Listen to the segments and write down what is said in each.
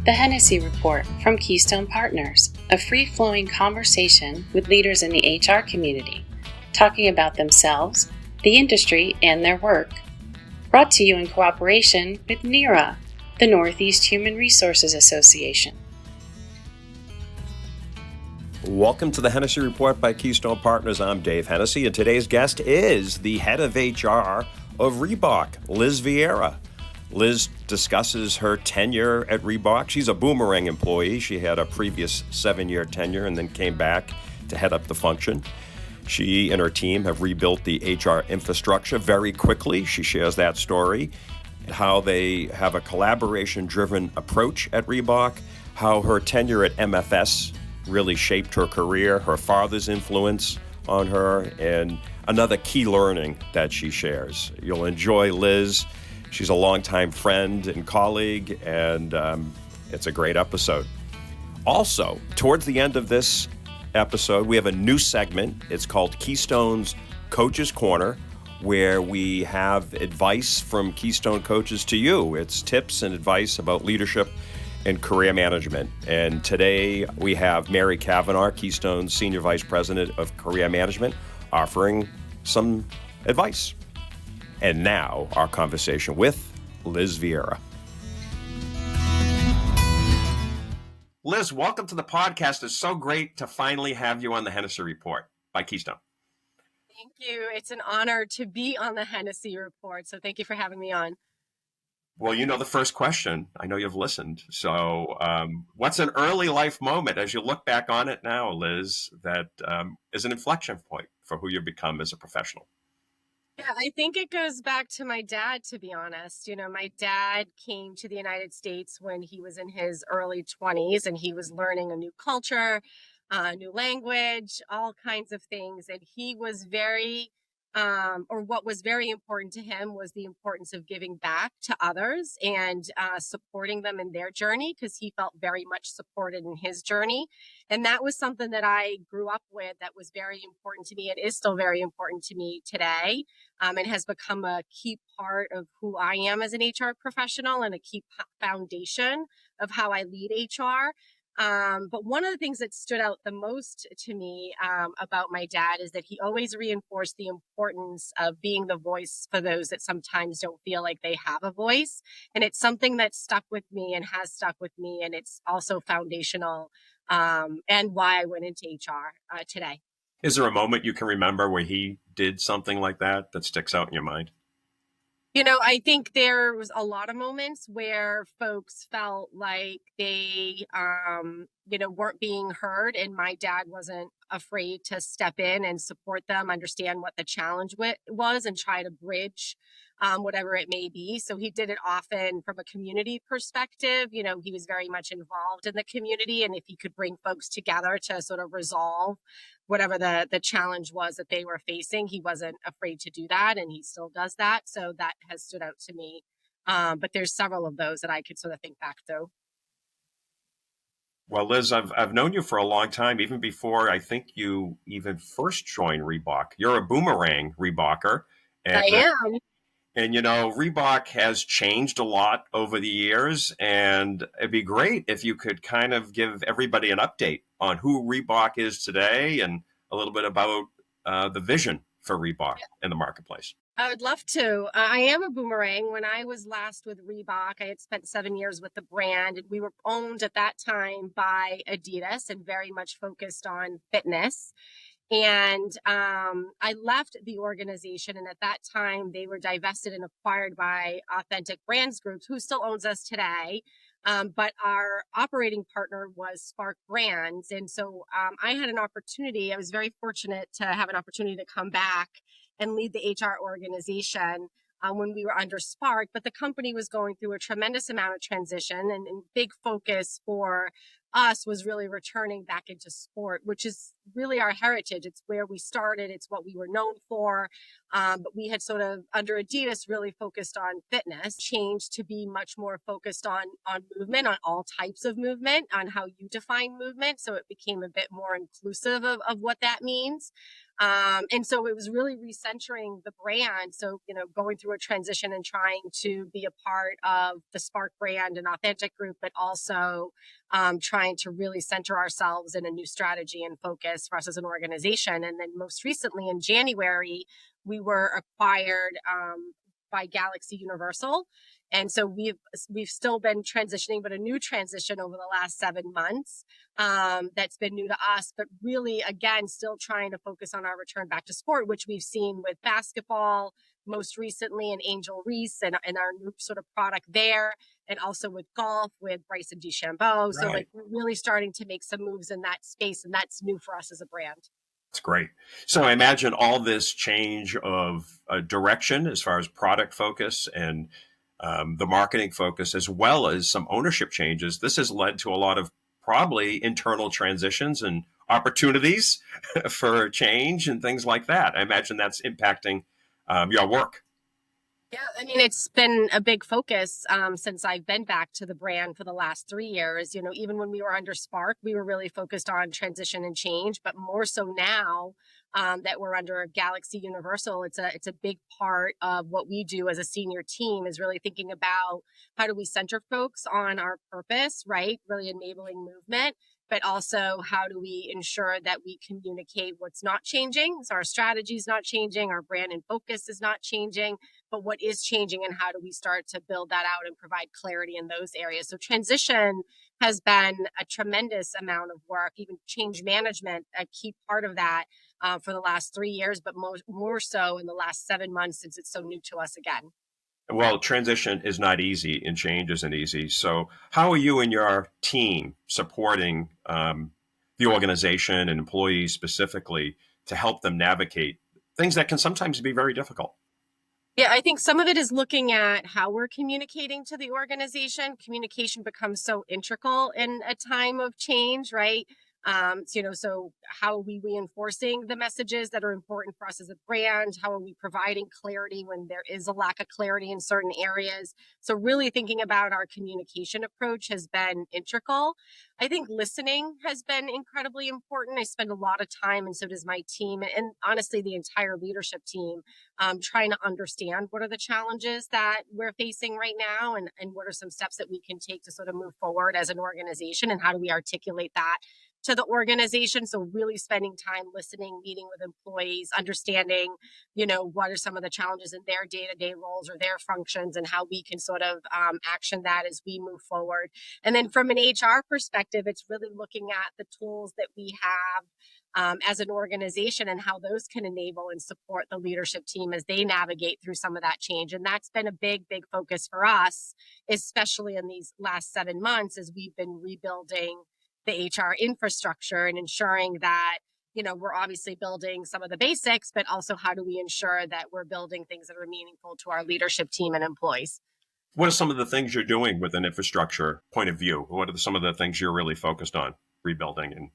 The Hennessy Report from Keystone Partners, a free-flowing conversation with leaders in the HR community, talking about themselves, the industry, and their work. Brought to you in cooperation with NERA, the Northeast Human Resources Association. Welcome to the Hennessy Report by Keystone Partners. I'm Dave Hennessy, and today's guest is the head of HR of Reebok, Liz Vieira. Liz discusses her tenure at Reebok. She's a boomerang employee. She had a previous 7-year tenure and then came back to head up the function. She and her team have rebuilt the HR infrastructure very quickly. She shares that story, how they have a collaboration-driven approach at Reebok, how her tenure at MFS really shaped her career, her father's influence on her, and another key learning that she shares. You'll enjoy Liz. She's a longtime friend and colleague, and it's a great episode. Also, towards the end of this episode, we have a new segment. It's called Keystone's Coach's Corner, where we have advice from Keystone coaches to you. It's tips and advice about leadership and career management. And today we have Mary Kavanaugh, Keystone's Senior Vice President of Career Management, offering some advice. And now, our conversation with Liz Vieira. Liz, welcome to the podcast. It's so great to finally have you on the Hennessy Report by Keystone. Thank you. It's an honor to be on the Hennessy Report, so thank you for having me on. Well, you know the first question. I know you've listened. So what's an early life moment as you look back on it now, Liz, that is an inflection point for who you've become as a professional? Yeah, I think it goes back to my dad, to be honest. You know, my dad came to the United States when he was in his early 20s, and he was learning a new culture, a new language, all kinds of things. And he was what was very important to him was the importance of giving back to others and supporting them in their journey, because he felt very much supported in his journey. And that was something that I grew up with that was very important to me. It is still very important to me today. It has become a key part of who I am as an HR professional and a key foundation of how I lead HR. But one of the things that stood out the most to me about my dad is that he always reinforced the importance of being the voice for those that sometimes don't feel like they have a voice. And it's something that stuck with me and has stuck with me. And it's also foundational and why I went into HR today. Is there a moment you can remember where he did something like that sticks out in your mind? You know, I think there was a lot of moments where folks felt like they, weren't being heard, and my dad wasn't afraid to step in and support them, understand what the challenge was, and try to bridge whatever it may be. So he did it often from a community perspective. You know, he was very much involved in the community, and if he could bring folks together to sort of resolve whatever the challenge was that they were facing, he wasn't afraid to do that, and he still does that. So that has stood out to me. But there's several of those that I could sort of think back to. Well, Liz, I've known you for a long time, even before I think you even first joined Reebok. You're a boomerang Reeboker. I am. And, you know, Reebok has changed a lot over the years, and it'd be great if you could kind of give everybody an update on who Reebok is today and a little bit about the vision for Reebok in the marketplace. I would love to. I am a boomerang. When I was last with Reebok, I had spent 7 years with the brand, and we were owned at that time by Adidas and very much focused on fitness. And I left the organization, and at that time they were divested and acquired by Authentic Brands Group, who still owns us today. But our operating partner was Spark Brands. And so I had an opportunity. I was very fortunate to have an opportunity to come back and lead the HR organization when we were under Spark. But the company was going through a tremendous amount of transition and big focus for us was really returning back into sport, which is really our heritage. It's where we started. It's what we were known for. But we had sort of under Adidas really focused on fitness, changed to be much more focused on movement, on all types of movement, on how you define movement. So it became a bit more inclusive of what that means. And so it was really recentering the brand. So, going through a transition and trying to be a part of the Spark brand and Authentic Group, but also trying to really center ourselves in a new strategy and focus for us as an organization. And then most recently in January, we were acquired by Galaxy Universal. And so we've still been transitioning, but a new transition over the last 7 months that's been new to us, but really, again, still trying to focus on our return back to sport, which we've seen with basketball, most recently in Angel Reese and our new sort of product there, and also with golf with Bryson DeChambeau. So like we're really starting to make some moves in that space, and that's new for us as a brand. That's great. So I imagine all this change of direction as far as product focus and the marketing focus, as well as some ownership changes, this has led to a lot of probably internal transitions and opportunities for change and things like that. I imagine that's impacting your work. Yeah, I mean, it's been a big focus since I've been back to the brand for the last 3 years. Even when we were under Spark, we were really focused on transition and change, but more so now that we're under Galaxy Universal, it's a big part of what we do as a senior team is really thinking about how do we center folks on our purpose, right? Really enabling movement, but also how do we ensure that we communicate what's not changing. So our strategy is not changing, our brand and focus is not changing, but what is changing and how do we start to build that out and provide clarity in those areas. So transition has been a tremendous amount of work, even change management, a key part of that for the last 3 years, but more so in the last 7 months since it's so new to us again. Well, transition is not easy and change isn't easy. So how are you and your team supporting the organization and employees specifically to help them navigate things that can sometimes be very difficult? Yeah, I think some of it is looking at how we're communicating to the organization. Communication becomes so integral in a time of change, right? So how are we reinforcing the messages that are important for us as a brand? How are we providing clarity when there is a lack of clarity in certain areas? So really thinking about our communication approach has been integral. I think listening has been incredibly important. I spend a lot of time, and so does my team, and honestly, the entire leadership team, trying to understand what are the challenges that we're facing right now and what are some steps that we can take to sort of move forward as an organization, and how do we articulate that to the organization. So really spending time listening, meeting with employees, understanding, what are some of the challenges in their day-to-day roles or their functions and how we can sort of action that as we move forward. And then from an HR perspective, it's really looking at the tools that we have as an organization and how those can enable and support the leadership team as they navigate through some of that change. And that's been a big, big focus for us, especially in these last 7 months as we've been rebuilding the HR infrastructure and ensuring that, we're obviously building some of the basics, but also how do we ensure that we're building things that are meaningful to our leadership team and employees. What are some of the things you're doing with an infrastructure point of view? What are some of the things you're really focused on rebuilding? And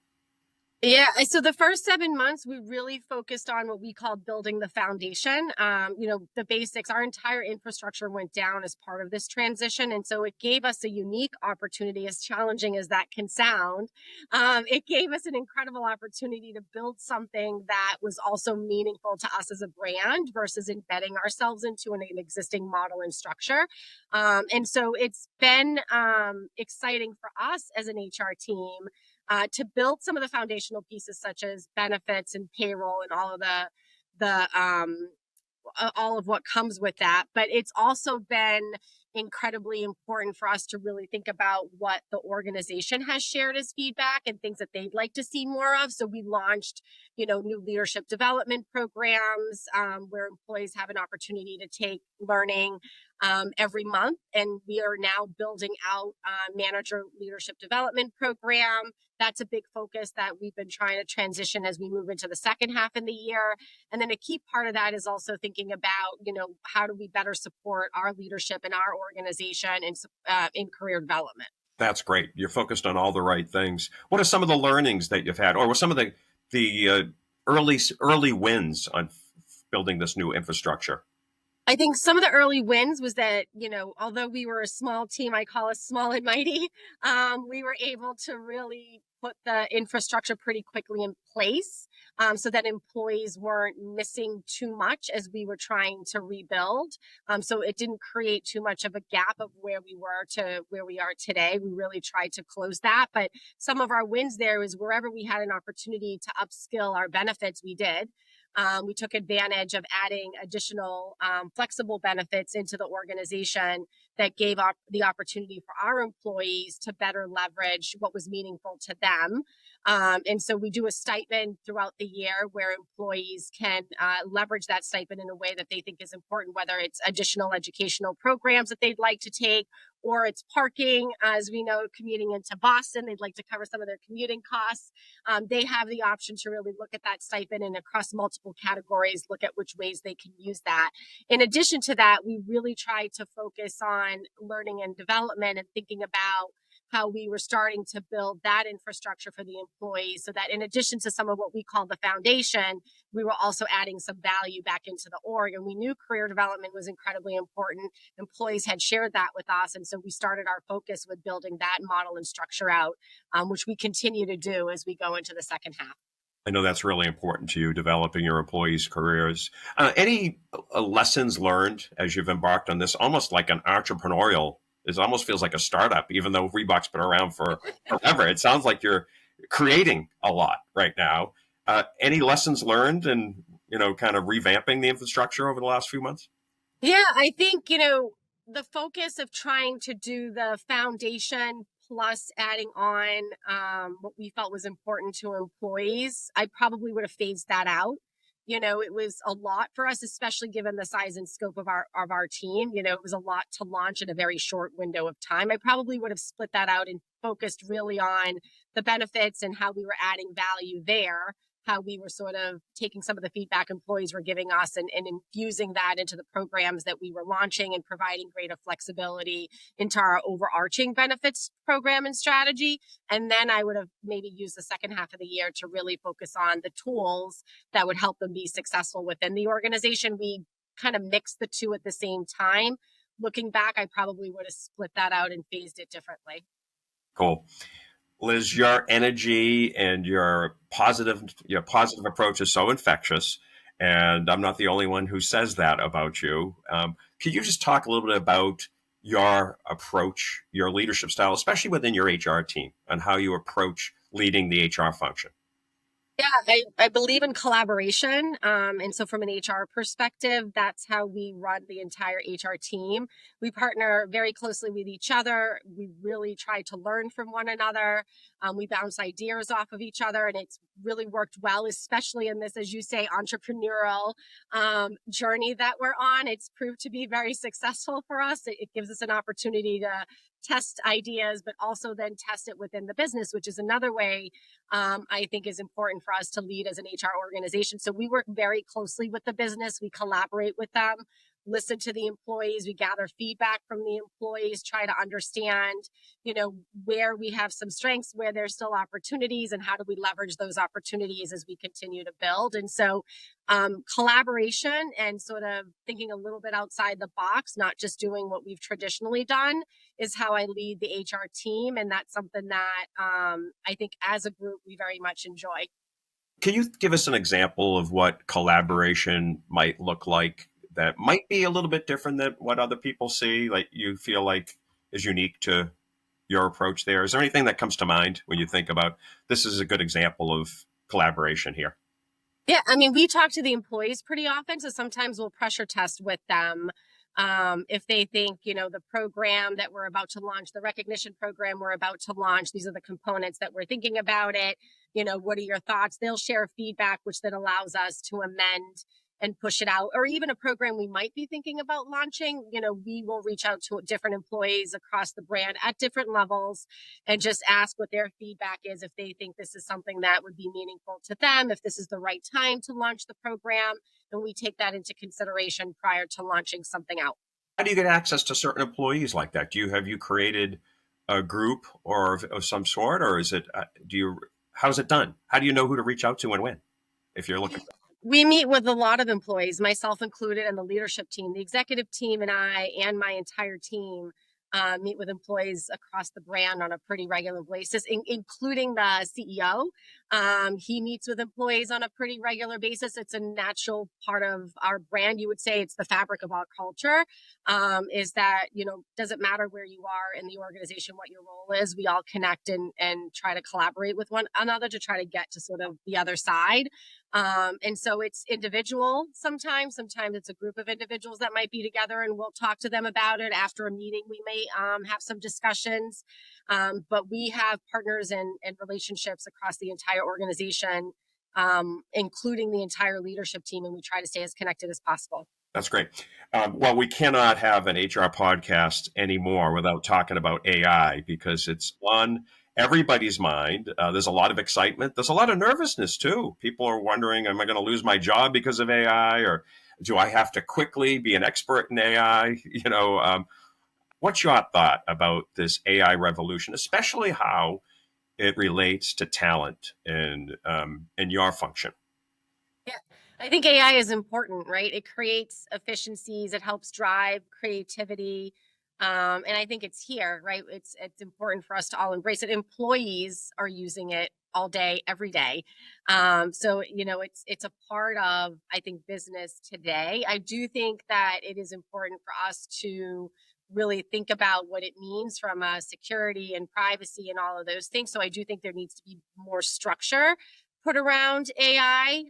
Yeah, so the first 7 months, we really focused on what we call building the foundation. The basics, our entire infrastructure went down as part of this transition. And so it gave us a unique opportunity, as challenging as that can sound. It gave us an incredible opportunity to build something that was also meaningful to us as a brand versus embedding ourselves into an existing model and structure. And so it's been exciting for us as an HR team to build some of the foundational pieces such as benefits and payroll and all of all of what comes with that. But it's also been incredibly important for us to really think about what the organization has shared as feedback and things that they'd like to see more of. So we launched, new leadership development programs where employees have an opportunity to take learning every month. And we are now building out a manager leadership development program. That's a big focus that we've been trying to transition as we move into the second half of the year. And then a key part of that is also thinking about, how do we better support our leadership and our organization in career development. That's great. You're focused on all the right things. What are some of the learnings that you've had, or what some of the early wins on building this new infrastructure? I think some of the early wins was that, although we were a small team, I call us small and mighty, we were able to really put the infrastructure pretty quickly in place, so that employees weren't missing too much as we were trying to rebuild. So it didn't create too much of a gap of where we were to where we are today. We really tried to close that. But some of our wins there is wherever we had an opportunity to upskill our benefits, we did. We took advantage of adding additional flexible benefits into the organization that gave the opportunity for our employees to better leverage what was meaningful to them. And so we do a stipend throughout the year where employees can leverage that stipend in a way that they think is important, whether it's additional educational programs that they'd like to take, or it's parking. As we know, commuting into Boston, they'd like to cover some of their commuting costs. They have the option to really look at that stipend and across multiple categories, look at which ways they can use that. In addition to that, we really try to focus on learning and development and thinking about how we were starting to build that infrastructure for the employees so that in addition to some of what we call the foundation, we were also adding some value back into the org. And we knew career development was incredibly important. Employees had shared that with us. And so we started our focus with building that model and structure out, which we continue to do as we go into the second half. I know that's really important to you, developing your employees' careers. Any lessons learned as you've embarked on this, almost like an entrepreneurial, it almost feels like a startup, even though Reebok's been around for forever. It sounds like you're creating a lot right now. Any lessons learned and, kind of revamping the infrastructure over the last few months? Yeah, I think, the focus of trying to do the foundation plus adding on what we felt was important to employees, I probably would have phased that out. It was a lot for us, especially given the size and scope of our team. It was a lot to launch in a very short window of time. I probably would have split that out and focused really on the benefits and how we were adding value there, how we were sort of taking some of the feedback employees were giving us and infusing that into the programs that we were launching and providing greater flexibility into our overarching benefits program and strategy. And then I would have maybe used the second half of the year to really focus on the tools that would help them be successful within the organization. We kind of mixed the two at the same time. Looking back, I probably would have split that out and phased it differently. Cool. Liz, your energy and your positive approach is so infectious, and I'm not the only one who says that about you. Could you just talk a little bit about your approach, your leadership style, especially within your HR team, and how you approach leading the HR function? Yeah, I believe in collaboration. And so from an HR perspective, that's how we run the entire HR team. We partner very closely with each other. We really try to learn from one another. We bounce ideas off of each other, and it's really worked well, especially in this, as you say, entrepreneurial journey that we're on. It's proved to be very successful for us. It gives us an opportunity to test ideas, but also then test it within the business, which is another way I think is important for us to lead as an HR organization. So we work very closely with the business. We collaborate with them, listen to the employees. We gather feedback from the employees, try to understand, where we have some strengths, where there's still opportunities, and how do we leverage those opportunities as we continue to build. And so collaboration and sort of thinking a little bit outside the box, not just doing what we've traditionally done, is how I lead the HR team. And that's something that I think as a group, we very much enjoy. Can you give us an example of what collaboration might look like that might be a little bit different than what other people see, like you feel like is unique to your approach there? Is there anything that comes to mind when you think about this is a good example of collaboration here? Yeah, I mean, we talk to the employees pretty often, so sometimes we'll pressure test with them. If they think, the program that we're about to launch, the recognition program we're about to launch, these are the components that we're thinking about it. What are your thoughts? They'll share feedback, which then allows us to amend and push it out. Or even a program we might be thinking about launching, we will reach out to different employees across the brand at different levels and just ask what their feedback is, if they think this is something that would be meaningful to them, if this is the right time to launch the program. And we take that into consideration prior to launching something out. How do you get access to certain employees like that? Have you created a group or of some sort, or is it? How's it done? How do you know who to reach out to and when? If you're looking. We meet with a lot of employees, myself included, and the leadership team. The executive team and I and my entire team meet with employees across the brand on a pretty regular basis, including the CEO. He meets with employees on a pretty regular basis. It's a natural part of our brand. You would say it's the fabric of our culture. Is that, doesn't matter where you are in the organization, what your role is, we all connect and try to collaborate with one another to try to get to sort of the other side. And so it's individual sometimes it's a group of individuals that might be together, and we'll talk to them about it after a meeting. We may have some discussions, but we have partners and relationships across the entire organization, including the entire leadership team, and we try to stay as connected as possible. That's great. Well, we cannot have an HR podcast anymore without talking about AI, because it's on everybody's mind. There's a lot of excitement. There's a lot of nervousness too. People are wondering, am I going to lose my job because of AI, or do I have to quickly be an expert in AI? What's your thought about this AI revolution, especially how it relates to talent and your function? Yeah, I think AI is important, right? It creates efficiencies, it helps drive creativity. And I think it's here, right? It's important for us to all embrace it. Employees are using it all day, every day. So it's a part of, I think, business today. I do think that it is important for us to really think about what it means from security and privacy and all of those things. So I do think there needs to be more structure put around AI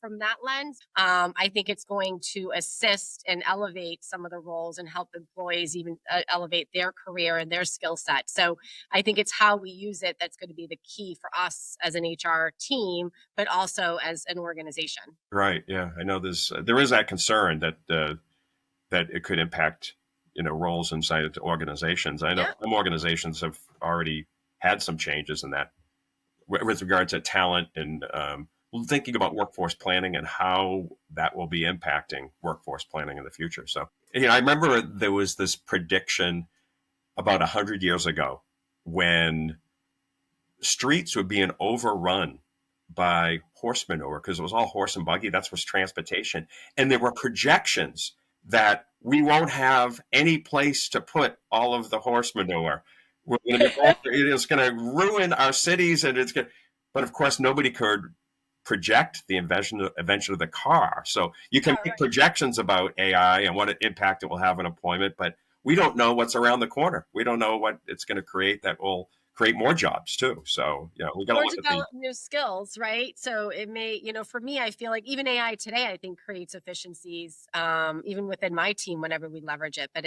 from that lens. I think it's going to assist and elevate some of the roles and help employees even elevate their career and their skill set. So I think it's how we use it that's going to be the key for us as an HR team, but also as an organization. Right. Yeah, I know there is that concern that it could impact roles inside organizations. I know some organizations have already had some changes in that with regard to talent and thinking about workforce planning and how that will be impacting workforce planning in the future. So, I remember there was this prediction about 100 years ago when streets were being overrun by horse manure, because it was all horse and buggy. That's what's transportation. And there were projections that we won't have any place to put all of the horse manure. It's going to ruin our cities, and but of course nobody could project the invention of the car. So you can make projections about AI and what impact it will have on employment, but we don't know what's around the corner. We don't know what it's going to create that will create more jobs too. So we got to look develop new skills, right? So it may, for me, I feel like even AI today, I think creates efficiencies, even within my team whenever we leverage it. But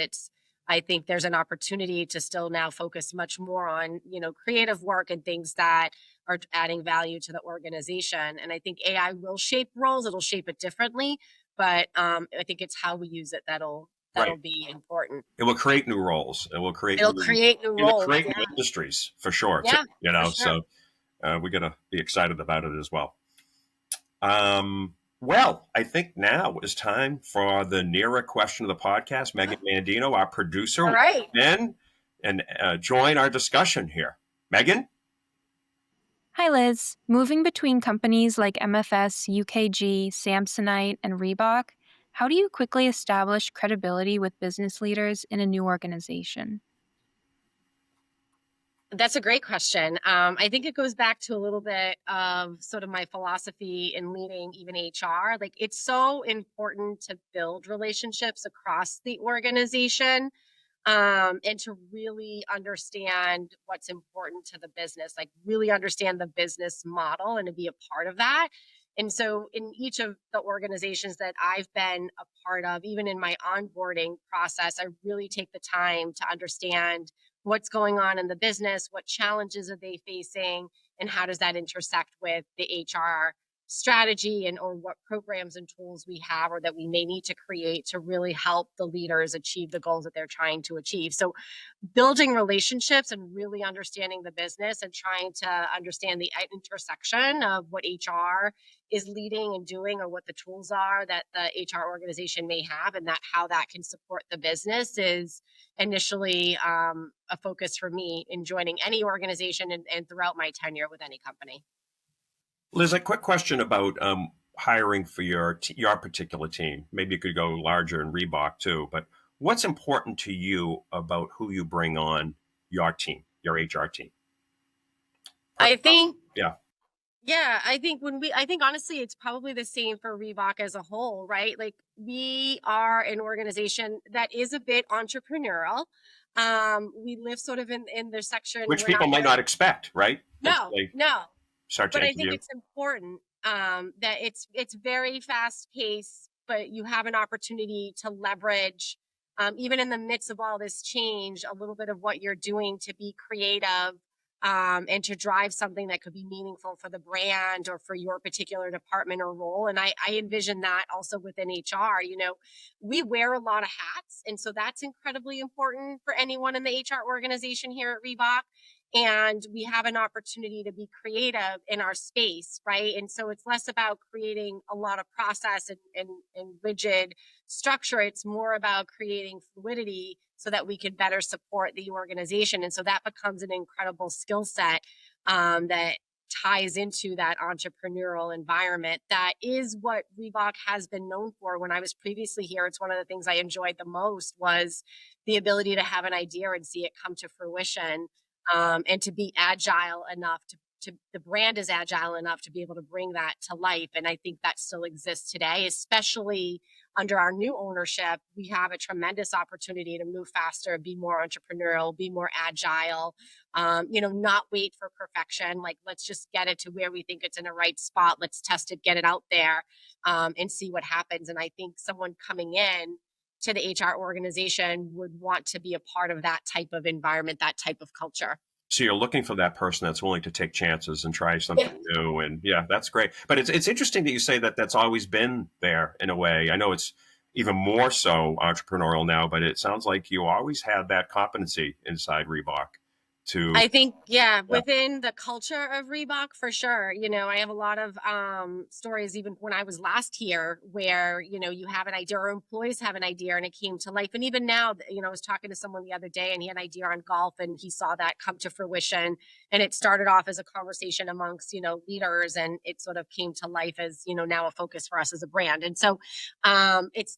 I think there's an opportunity to still now focus much more on, creative work and things that are adding value to the organization. And I think AI will shape roles. It'll shape it differently. But I think it's how we use it that'll be important. It will create new roles. It'll create new industries for sure. Yeah, too, So we got to be excited about it as well. Well, I think now is time for the nearer question of the podcast. Megan Mandino, our producer, will come in and join our discussion here. Megan? Hi, Liz. Moving between companies like MFS, UKG, Samsonite, and Reebok, how do you quickly establish credibility with business leaders in a new organization? That's a great question. I think it goes back to a little bit of sort of my philosophy in leading even HR. Like, it's so important to build relationships across the organization, and to really understand what's important to the business, like really understand the business model and to be a part of that. And so in each of the organizations that I've been a part of, even in my onboarding process, I really take the time to understand what's going on in the business, what challenges are they facing, and how does that intersect with the HR strategy and or what programs and tools we have or that we may need to create to really help the leaders achieve the goals that they're trying to achieve. So building relationships and really understanding the business and trying to understand the intersection of what HR is leading and doing or what the tools are that the HR organization may have and that how that can support the business is initially a focus for me in joining any organization and throughout my tenure with any company. Liz, a quick question about hiring for your particular team. Maybe you could go larger in Reebok too, but what's important to you about who you bring on your team, your HR team? I think, yeah. Yeah, I think honestly, it's probably the same for Reebok as a whole, right? Like we are an organization that is a bit entrepreneurial. We live sort of in the section. Which people might not expect, right? No. Start to But I interview. think it's important that it's very fast paced, but you have an opportunity to leverage, even in the midst of all this change, a little bit of what you're doing to be creative and to drive something that could be meaningful for the brand or for your particular department or role. And I envision that also within HR. You know, we wear a lot of hats, and so that's incredibly important for anyone in the HR organization here at Reebok. And we have an opportunity to be creative in our space, right? And so it's less about creating a lot of process and rigid structure. It's more about creating fluidity so that we can better support the organization. And so that becomes an incredible skill set that ties into that entrepreneurial environment. That is what Reebok has been known for. When I was previously here, it's one of the things I enjoyed the most was the ability to have an idea and see it come to fruition. And to be agile enough to the brand is agile enough to be able to bring that to life. And I think that still exists today, especially under our new ownership. We have a tremendous opportunity to move faster, be more entrepreneurial, be more agile, not wait for perfection. Like, let's just get it to where we think it's in the right spot. Let's test it, get it out there, and see what happens. And I think someone coming in to the HR organization would want to be a part of that type of environment, that type of culture. So you're looking for that person that's willing to take chances and try something new. And yeah, that's great. But it's interesting that you say that that's always been there in a way. I know it's even more so entrepreneurial now, but it sounds like you always had that competency inside Reebok. I think, within the culture of Reebok, for sure. You know, I have a lot of stories, even when I was last here, where, you have an idea or employees have an idea and it came to life. And even now, I was talking to someone the other day and he had an idea on golf and he saw that come to fruition. And it started off as a conversation amongst, leaders, and it sort of came to life as, now a focus for us as a brand. And so it's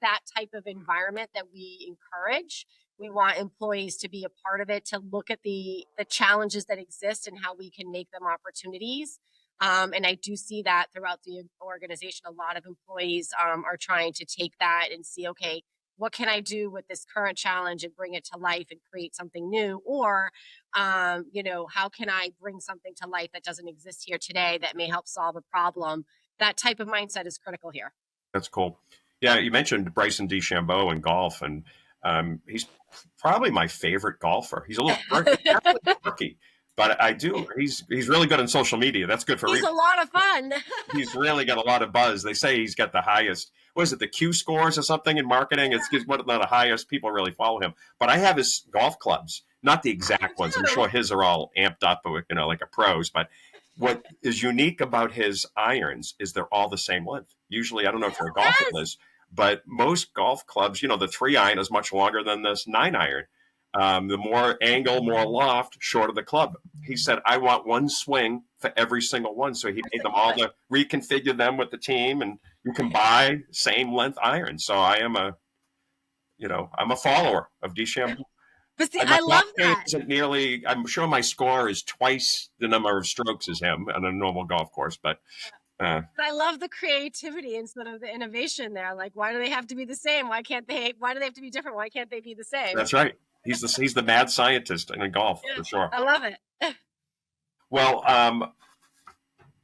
that type of environment that we encourage. We want employees to be a part of it, to look at the challenges that exist and how we can make them opportunities. And I do see that throughout the organization. A lot of employees are trying to take that and see, okay, what can I do with this current challenge and bring it to life and create something new? Or, how can I bring something to life that doesn't exist here today that may help solve a problem? That type of mindset is critical here. That's cool. Yeah, you mentioned Bryson DeChambeau in golf, and he's probably my favorite golfer. He's a little quirky, but he's really good on social media. That's good for He's a lot of fun. He's really got a lot of buzz. They say he's got the highest, what is it, the Q scores or something in marketing? It's one of the highest. People really follow him. But I have his golf clubs, not the exact ones. I'm sure his are all amped up, like a pro's. But what is unique about his irons is they're all the same length. Usually, I don't know if you're a golfer, Liz, but most golf clubs, the 3-iron is much longer than this 9-iron. The more angle, more loft, shorter the club. He said, I want one swing for every single one. So he made them all to reconfigure them with the team, and you can buy same length irons. So I am I'm a follower of DeChambeau. But see, I love that. I'm sure my score is twice the number of strokes as him on a normal golf course, but I love the creativity and sort of the innovation there. Like, why do they have to be the same? Why do they have to be different? Why can't they be the same? That's right. He's the mad scientist in golf, for sure. I love it. Well,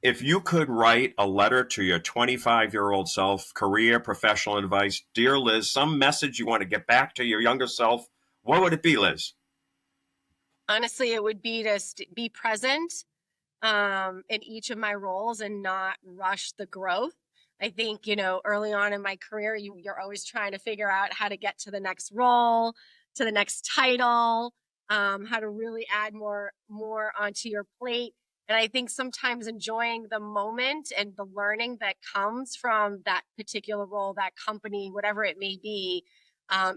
if you could write a letter to your 25-year-old self, career, professional advice, dear Liz, some message you want to get back to your younger self, what would it be, Liz? Honestly, it would be to be present, in each of my roles and not rush the growth. I think, early on in my career, you're always trying to figure out how to get to the next role, to the next title, how to really add more onto your plate. And I think sometimes enjoying the moment and the learning that comes from that particular role, that company, whatever it may be,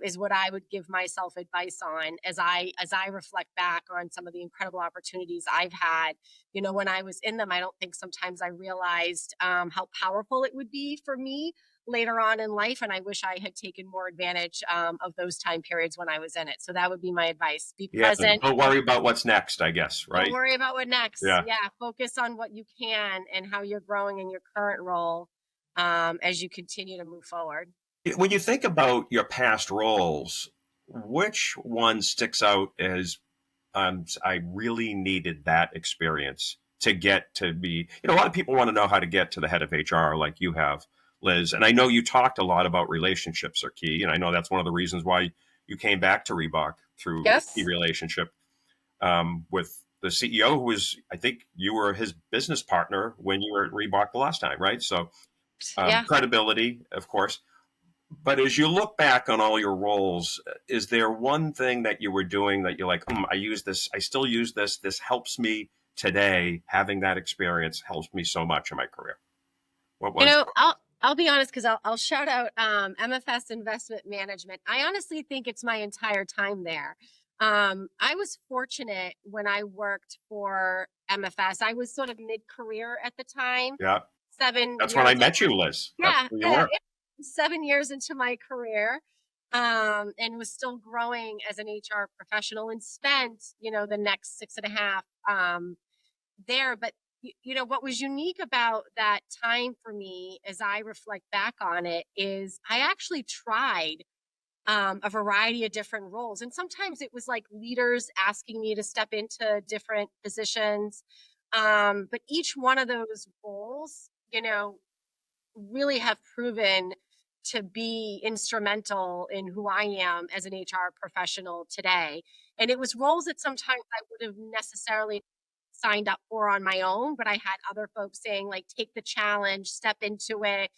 is what I would give myself advice on as I reflect back on some of the incredible opportunities I've had. When I was in them, I don't think sometimes I realized how powerful it would be for me later on in life. And I wish I had taken more advantage of those time periods when I was in it. So that would be my advice. Be Yeah, present. don't worry about what's next, I guess, right? Don't worry about what next. Yeah. Yeah. Focus on what you can and how you're growing in your current role as you continue to move forward. When you think about your past roles, which one sticks out as I really needed that experience to get to be, a lot of people want to know how to get to the head of HR like you have, Liz. And I know you talked a lot about relationships are key. And I know that's one of the reasons why you came back to Reebok through Yes. the relationship with the CEO, who was, I think you were his business partner when you were at Reebok the last time, right? So Yeah. credibility, of course. But as you look back on all your roles, is there one thing that you were doing that you're like, I use this, I still use this, this helps me today, having that experience helps me so much in my career? What was I'll be honest, because I'll shout out MFS Investment Management. I honestly think it's my entire time there. I was fortunate when I worked for MFS. I was sort of mid-career at the time. Yeah. 7 That's years. when I met you, Liz. Yeah. That's where you were. 7 years into my career, and was still growing as an HR professional, and spent, the next 6.5 there. But what was unique about that time for me, as I reflect back on it, is I actually tried a variety of different roles. And sometimes it was like leaders asking me to step into different positions. But each one of those roles, really have proven to be instrumental in who I am as an HR professional today. And it was roles that sometimes I would have necessarily signed up for on my own, but I had other folks saying, like, take the challenge, step into it.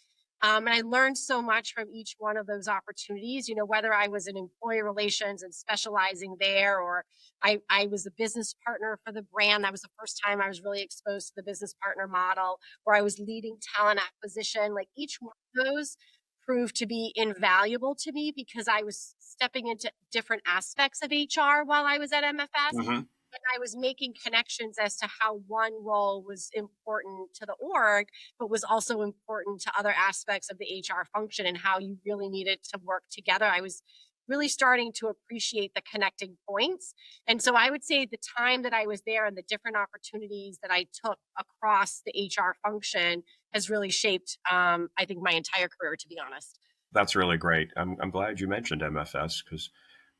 And I learned so much from each one of those opportunities, whether I was in employee relations and specializing there, or I was a business partner for the brand. That was the first time I was really exposed to the business partner model, where I was leading talent acquisition. Like, each one of those proved to be invaluable to me because I was stepping into different aspects of HR while I was at MFS. Mm-hmm. And I was making connections as to how one role was important to the org, but was also important to other aspects of the HR function and how you really needed to work together. I was really starting to appreciate the connecting points. And so I would say the time that I was there and the different opportunities that I took across the HR function has really shaped, I think, my entire career, to be honest. That's really great. I'm glad you mentioned MFS, because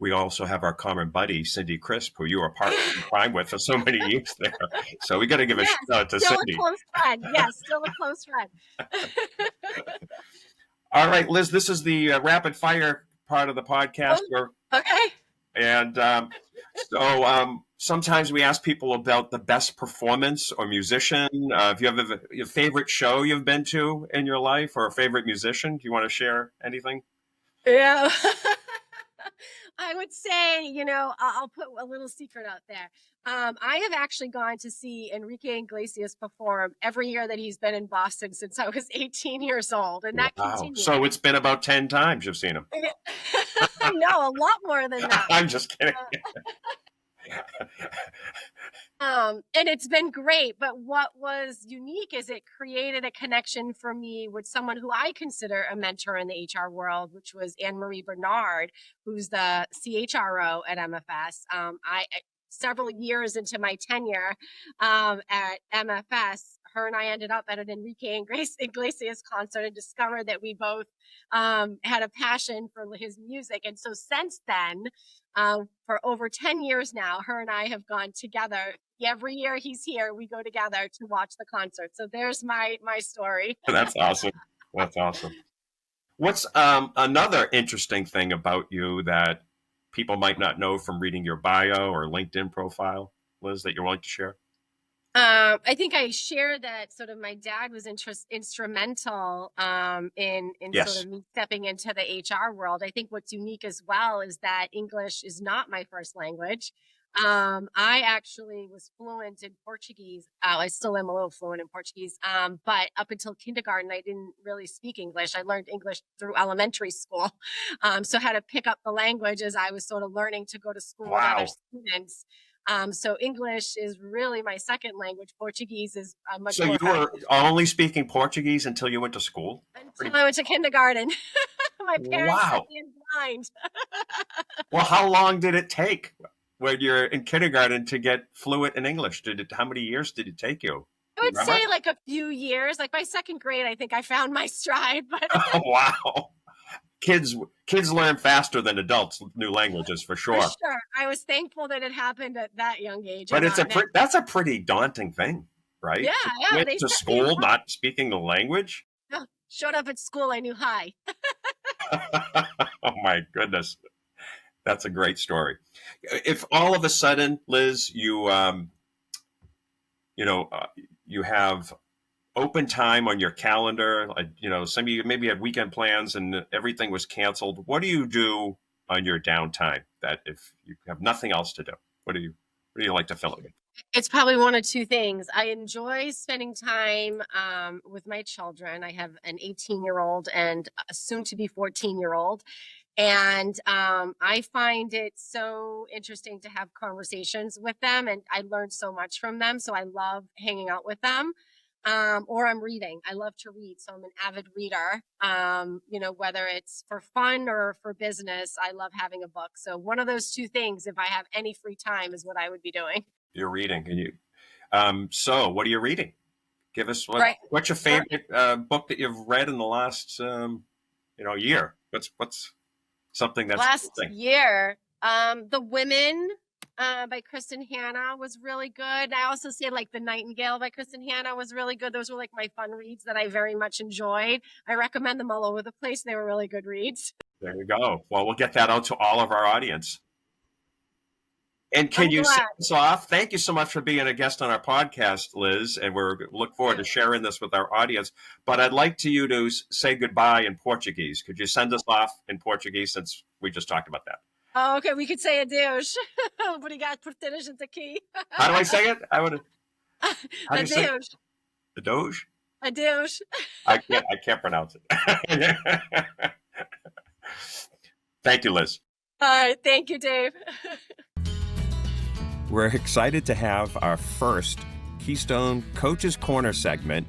we also have our common buddy, Cindy Crisp, who you were part of crime with for so many years there. So we got to give a shout out to still Cindy. A close friend. Yes, still a close friend. All right, Liz, this is the rapid fire part of the podcast. Okay. And so sometimes we ask people about the best performance or musician. If you have your favorite show you've been to in your life, or a favorite musician, do you want to share anything? Yeah. I would say, I'll put a little secret out there. I have actually gone to see Enrique Iglesias perform every year that he's been in Boston since I was 18 years old. And that continues. So it's been about 10 times you've seen him. No, a lot more than that. I'm just kidding. And it's been great. But what was unique is it created a connection for me with someone who I consider a mentor in the HR world, which was Anne-Marie Bernard, who's the CHRO at MFS. Several years into my tenure at MFS, her and I ended up at an Enrique Iglesias concert and discovered that we both had a passion for his music. And so since then, for over 10 years now, her and I have gone together. Every year he's here, we go together to watch the concert. So there's my story. That's awesome. That's awesome. What's another interesting thing about you that people might not know from reading your bio or LinkedIn profile, Liz, that you're willing to share? I think I share that sort of my dad was instrumental in sort Yes. of me stepping into the HR world. I think what's unique as well is that English is not my first language. I actually was fluent in Portuguese. I still am a little fluent in Portuguese. But up until kindergarten, I didn't really speak English. I learned English through elementary school. So I had to pick up the language as I was sort of learning to go to school with other Wow. students. So English is really my second language. Portuguese is much So you more were foundational. only speaking Portuguese until you went to school? Until Pretty, I went to kindergarten. My parents sent wow. me in blind. Well, how long did it take when you're in kindergarten to get fluent in English? How many years did it take you? I Do you would remember? say like a few years. Like by second grade, I think I found my stride. But Oh, wow. Kids learn faster than adults new languages for for sure. sure, I was thankful that it happened at that young age and But not now. that's a pretty daunting thing, right? Yeah, To yeah. quit They to set me in school blind. not speaking the language. No, showed up at school. I knew hi. Oh my goodness, that's a great story. If all of a sudden, Liz, you know, you have open time on your calendar, some of you maybe had weekend plans and everything was canceled. What do you do on your downtime? That if you have nothing else to do, what do you like to fill it with? It's probably one of two things. I enjoy spending time with my children. I have an 18-year-old and a soon to be 14-year-old. And I find it so interesting to have conversations with them, and I learn so much from them. So I love hanging out with them. Or I'm reading. I love to read. So I'm an avid reader. Whether it's for fun or for business, I love having a book. So one of those two things, if I have any free time, is what I would be doing. You're reading, and so what are you reading? Give us Right. what's your favorite book that you've read in the last year? What's something that's Last interesting? year, The Women by Kristen Hanna was really good. I also say like The Nightingale by Kristen Hanna was really good. Those were like my fun reads that I very much enjoyed. I recommend them all over the place. They were really good reads. There you go. Well, we'll get that out to all of our audience. And can I'm you send glad. us off? Thank you so much for being a guest on our podcast, Liz, and we're look forward to sharing this with our audience. But I'd like you to say goodbye in Portuguese. Could you send us off in Portuguese since we just talked about that? Oh, okay, we could say adeus. Obrigado por ter a gente aqui. How do I say it? How do you say it? Adeus. The Doge? Adeus. I can't pronounce it. Thank you, Liz. All right, thank you, Dave. We're excited to have our first Keystone Coaches Corner segment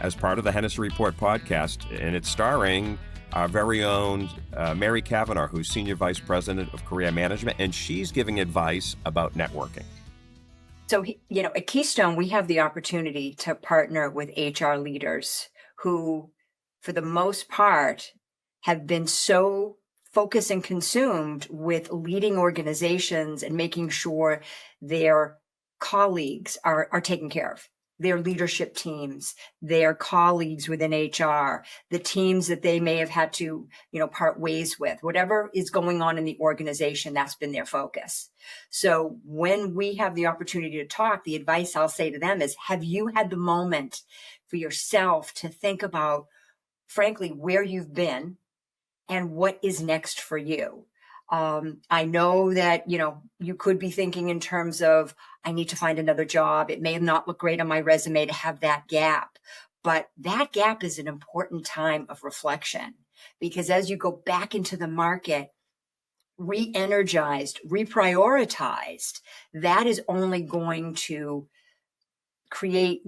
as part of the Hennessy Report podcast, and it's starring our very own Mary Kavanaugh, who's Senior Vice President of Career Management, and she's giving advice about networking. So, at Keystone, we have the opportunity to partner with HR leaders who, for the most part, have been so focused and consumed with leading organizations and making sure their colleagues are taken care of, their leadership teams, their colleagues within HR, the teams that they may have had to, part ways with, whatever is going on in the organization, that's been their focus. So when we have the opportunity to talk, the advice I'll say to them is, have you had the moment for yourself to think about, frankly, where you've been and what is next for you? I know that, you could be thinking in terms of, I need to find another job. It may not look great on my resume to have that gap, but that gap is an important time of reflection, because as you go back into the market, re-energized, reprioritized, that is only going to create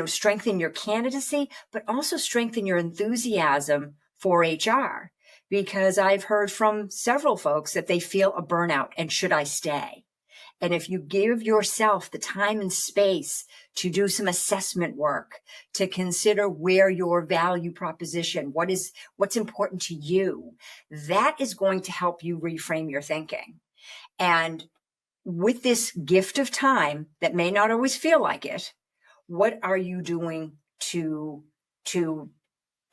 strengthen your candidacy, but also strengthen your enthusiasm for HR. Because I've heard from several folks that they feel a burnout and should I stay? And if you give yourself the time and space to do some assessment work, to consider where your value proposition, what's important to you, that is going to help you reframe your thinking. And with this gift of time that may not always feel like it, what are you doing to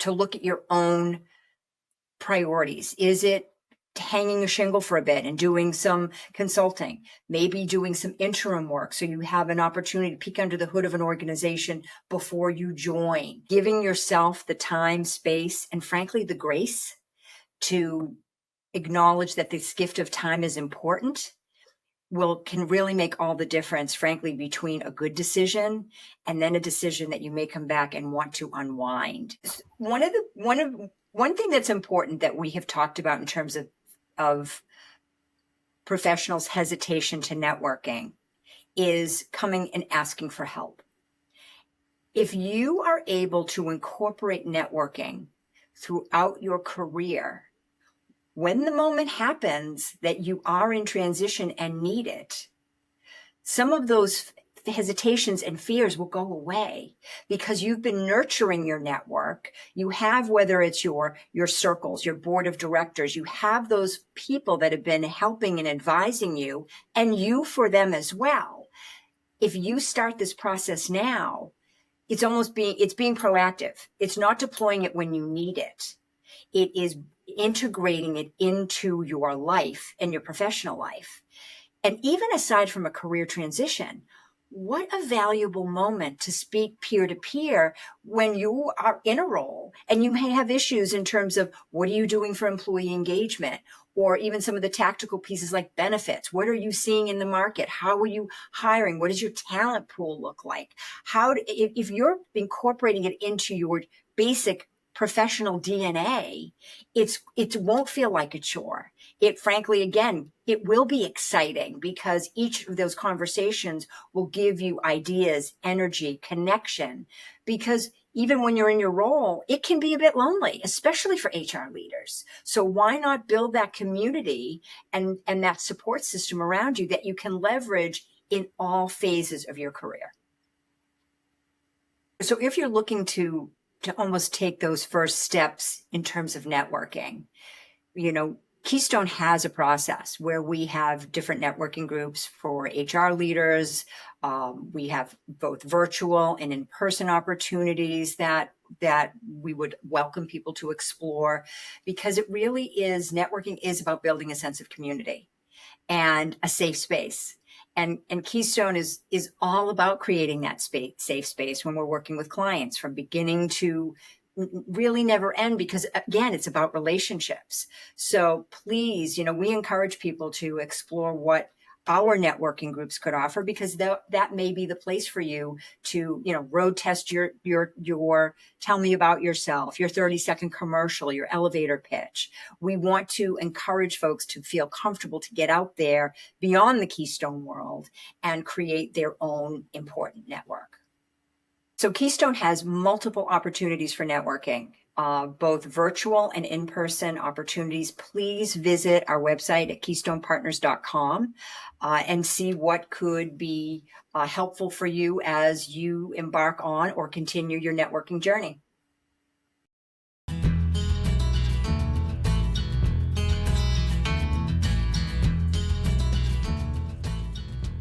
look at your own priorities? Is it hanging a shingle for a bit and doing some consulting, maybe doing some interim work. So you have an opportunity to peek under the hood of an organization before you join, giving yourself the time, space, and frankly, the grace to acknowledge that this gift of time is important can really make all the difference, frankly, between a good decision and then a decision that you may come back and want to unwind. One thing that's important that we have talked about in terms of professionals' hesitation to networking is coming and asking for help. If you are able to incorporate networking throughout your career, when the moment happens that you are in transition and need it, some of those hesitations and fears will go away because you've been nurturing your network. You have, whether it's your circles, your board of directors, you have those people that have been helping and advising you, and you for them as well. If you start this process now, it's being proactive. It's not deploying it when you need it. It is integrating it into your life and your professional life. And even aside from a career transition, what a valuable moment to speak peer to peer when you are in a role and you may have issues in terms of what are you doing for employee engagement, or even some of the tactical pieces like benefits. What are you seeing in the market? How are you hiring? What does your talent pool look like? If you're incorporating it into your basic professional DNA, it won't feel like a chore. It frankly, again, it will be exciting because each of those conversations will give you ideas, energy, connection, because even when you're in your role, it can be a bit lonely, especially for HR leaders. So why not build that community and that support system around you that you can leverage in all phases of your career? So if you're looking to almost take those first steps in terms of networking, Keystone has a process where we have different networking groups for HR leaders. We have both virtual and in-person opportunities that we would welcome people to explore, because it really is, networking is about building a sense of community and a safe space. And Keystone is all about creating that safe space when we're working with clients, from beginning to really never end, because again, it's about relationships. So please, we encourage people to explore what our networking groups could offer, because that may be the place for you to, road test your tell me about yourself, your 30-second commercial, your elevator pitch. We want to encourage folks to feel comfortable to get out there beyond the Keystone world and create their own important network. So Keystone has multiple opportunities for networking, both virtual and in-person opportunities. Please visit our website at keystonepartners.com and see what could be helpful for you as you embark on or continue your networking journey.